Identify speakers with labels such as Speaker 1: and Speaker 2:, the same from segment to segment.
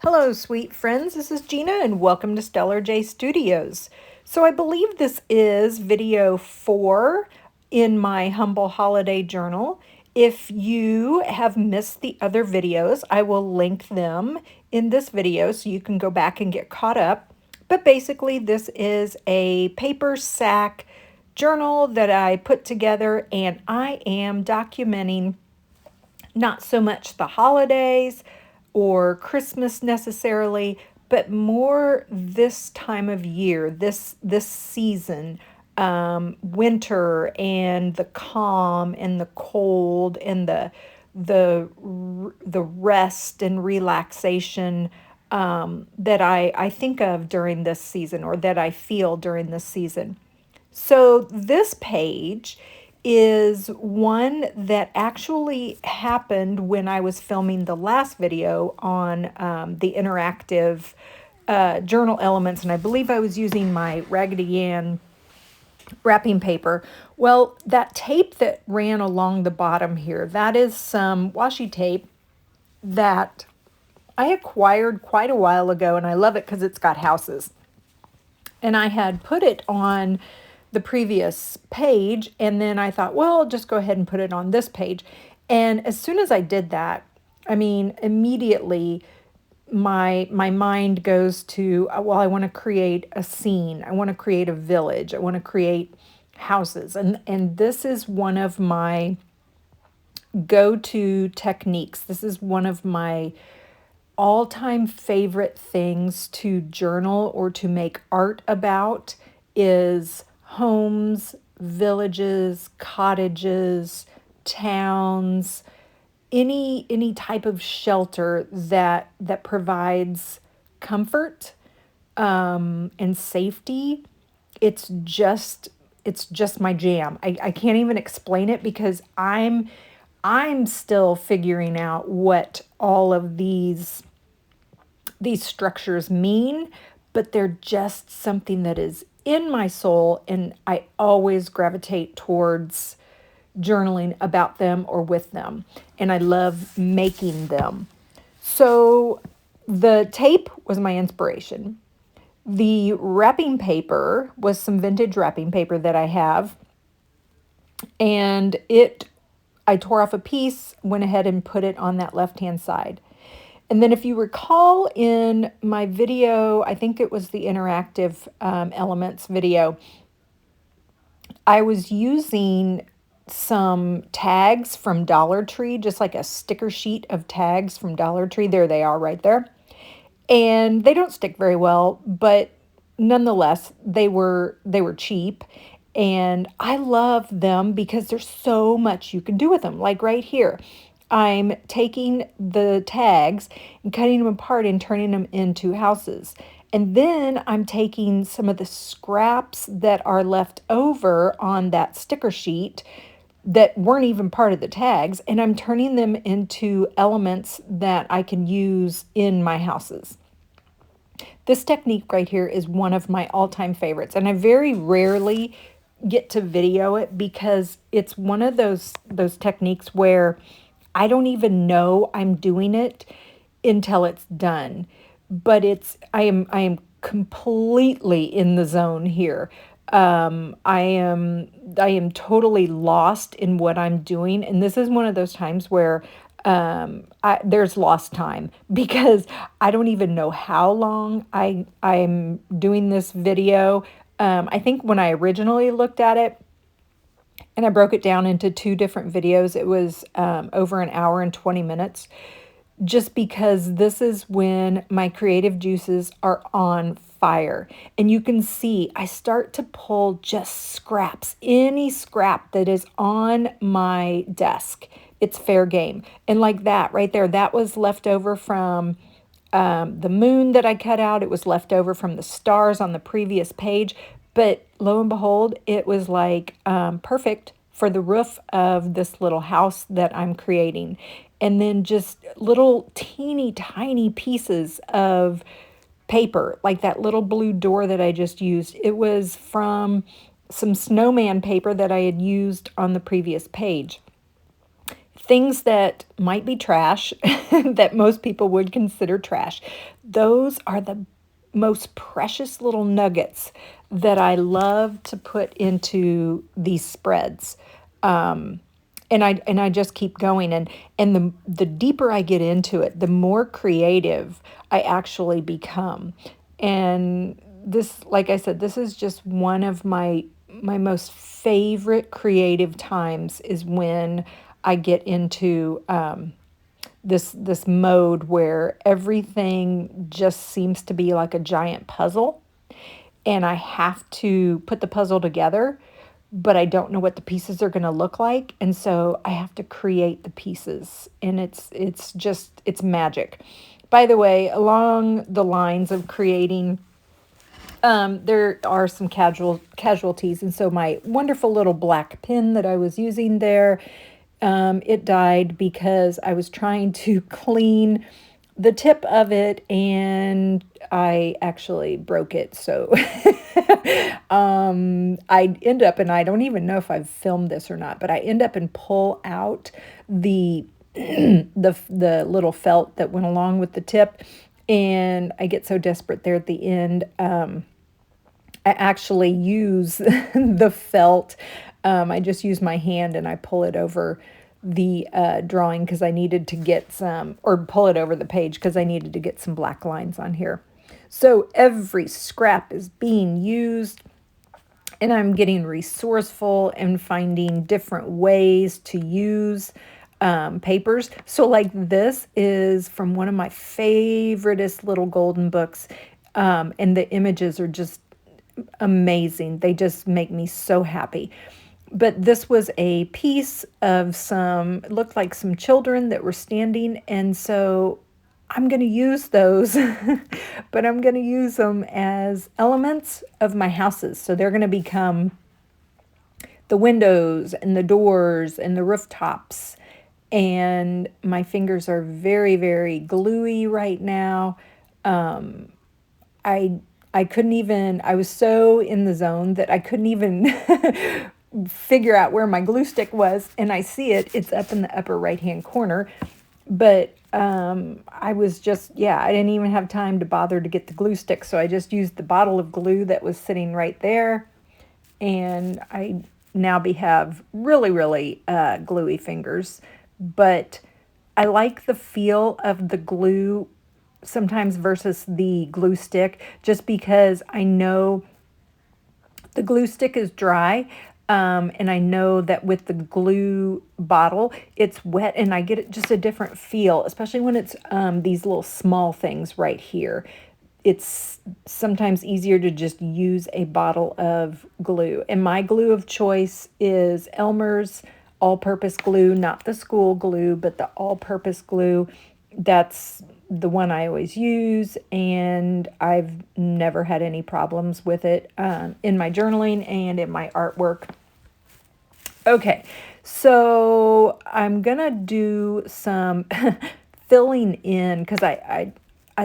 Speaker 1: Hello, sweet friends. This is Gina, and welcome to stellarjstudios. So, I believe this is video 4 in my humble holiday journal. If you have missed the other videos, I will link them in this video so you can go back and get caught up. But basically, this is a paper sack journal that I put together, and I am documenting not so much the holidays or Christmas necessarily, but more this time of year, this season, winter and the calm and the cold and the rest and relaxation that I think of during this season, or that I feel during this season. So this page is one that actually happened when I was filming the last video on the interactive journal elements, and I believe I was using my Raggedy Ann wrapping paper. Well, that tape that ran along the bottom here, that is some washi tape that I acquired quite a while ago, and I love it because it's got houses. And I had put it on the previous page, and then I thought, well, I'll just go ahead and put it on this page. And as soon as I did that, I mean, immediately my mind goes to, well, I want to create a scene. I want to create a village. I want to create houses. And this is one of my go-to techniques. This is one of my all-time favorite things to journal or to make art about is homes, villages, cottages, towns, any type of shelter that provides comfort and safety. It's just my jam. I can't even explain it because I'm still figuring out what all of these structures mean, but they're just something that is in my soul, and I always gravitate towards journaling about them or with them, and I love making them. So the tape was my inspiration. The wrapping paper was some vintage wrapping paper that I have, and I tore off a piece, went ahead and put it on that left-hand side. And then if you recall in my video, I think it was the interactive elements video, I was using some tags from Dollar Tree, just like a sticker sheet of tags from Dollar Tree. There they are right there. And they don't stick very well, but nonetheless, they were cheap. And I love them because there's so much you can do with them. Like right here, I'm taking the tags and cutting them apart and turning them into houses. And then I'm taking some of the scraps that are left over on that sticker sheet that weren't even part of the tags, and I'm turning them into elements that I can use in my houses. This technique right here is one of my all-time favorites, and I very rarely get to video it because it's one of those techniques where I don't even know I'm doing it until it's done. But I am completely in the zone here. I am totally lost in what I'm doing, and this is one of those times where there's lost time because I don't even know how long I'm doing this video. I think when I originally looked at it, and I broke it down into 2 different videos, it was over an hour and 20 minutes, just because this is when my creative juices are on fire. And you can see I start to pull just scraps, any scrap that is on my desk. It's fair game. And like that right there, that was left over from the moon that I cut out. It was left over from the stars on the previous page. But lo and behold, it was like perfect for the roof of this little house that I'm creating. And then just little teeny tiny pieces of paper, like that little blue door that I just used. It was from some snowman paper that I had used on the previous page. things that might be trash, that most people would consider trash. Those are the most precious little nuggets that I love to put into these spreads. And I just keep going, and the deeper I get into it, the more creative I actually become. And this, like I said, this is just one of my most favorite creative times, is when I get into this mode where everything just seems to be like a giant puzzle, and I have to put the puzzle together, but I don't know what the pieces are going to look like, and so I have to create the pieces, and it's magic. By the way, along the lines of creating, there are some casualties, and so my wonderful little black pin that I was using there, it died because I was trying to clean the tip of it, and I actually broke it. So I end up, and I don't even know if I've filmed this or not, but I end up and pull out the the little felt that went along with the tip, and I get so desperate there at the end. I actually use the felt. I just use my hand and I pull it over the drawing because I needed to get some, or pull it over the page because I needed to get some black lines on here. So every scrap is being used, and I'm getting resourceful and finding different ways to use papers. So like this is from one of my favoriteest little golden books, and the images are just amazing. They just make me so happy. But this was a piece of some, it looked like some children that were standing, and so I'm going to use those, but I'm going to use them as elements of my houses. So they're going to become the windows and the doors and the rooftops. And my fingers are very, very gluey right now. I I couldn't even, I was so in the zone that I couldn't even figure out where my glue stick was. And I see it, it's up in the upper right hand corner. But I was just, yeah, I didn't even have time to bother to get the glue stick. So I just used the bottle of glue that was sitting right there. And I now have really, really gluey fingers. But I like the feel of the glue sometimes versus the glue stick, just because I know the glue stick is dry, and I know that with the glue bottle it's wet, and I get just a different feel, especially when it's these little small things right here. It's sometimes easier to just use a bottle of glue, and my glue of choice is Elmer's all-purpose glue, not the school glue, but the all-purpose glue. That's the one I always use, and I've never had any problems with it in my journaling and in my artwork. Okay, so I'm gonna do some filling in because I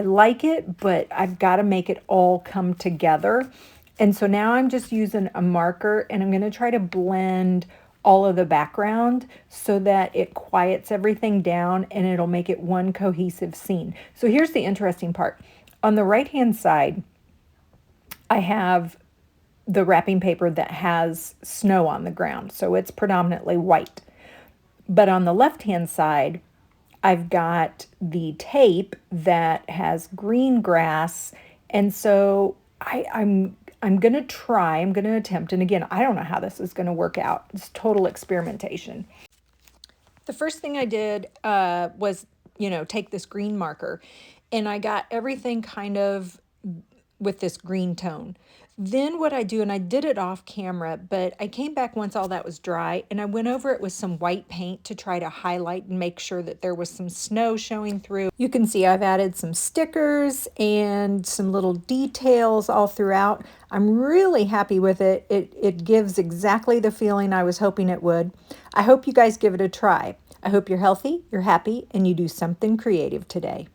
Speaker 1: like it, but I've got to make it all come together. And so now I'm just using a marker, and I'm going to try to blend all of the background so that it quiets everything down and it'll make it one cohesive scene. So here's the interesting part. On the right hand side, I have the wrapping paper that has snow on the ground, so it's predominantly white. But on the left hand side, I've got the tape that has green grass, and so I'm going to try, I'm going to attempt, and again, I don't know how this is going to work out. It's total experimentation. The first thing I did was, take this green marker, and I got everything kind of with this green tone. Then what I do, and I did it off camera, but I came back once all that was dry, and I went over it with some white paint to try to highlight and make sure that there was some snow showing through. You can see I've added some stickers and some little details all throughout. I'm really happy with it. It gives exactly the feeling I was hoping it would. I hope you guys give it a try. I hope you're healthy, you're happy, and you do something creative today.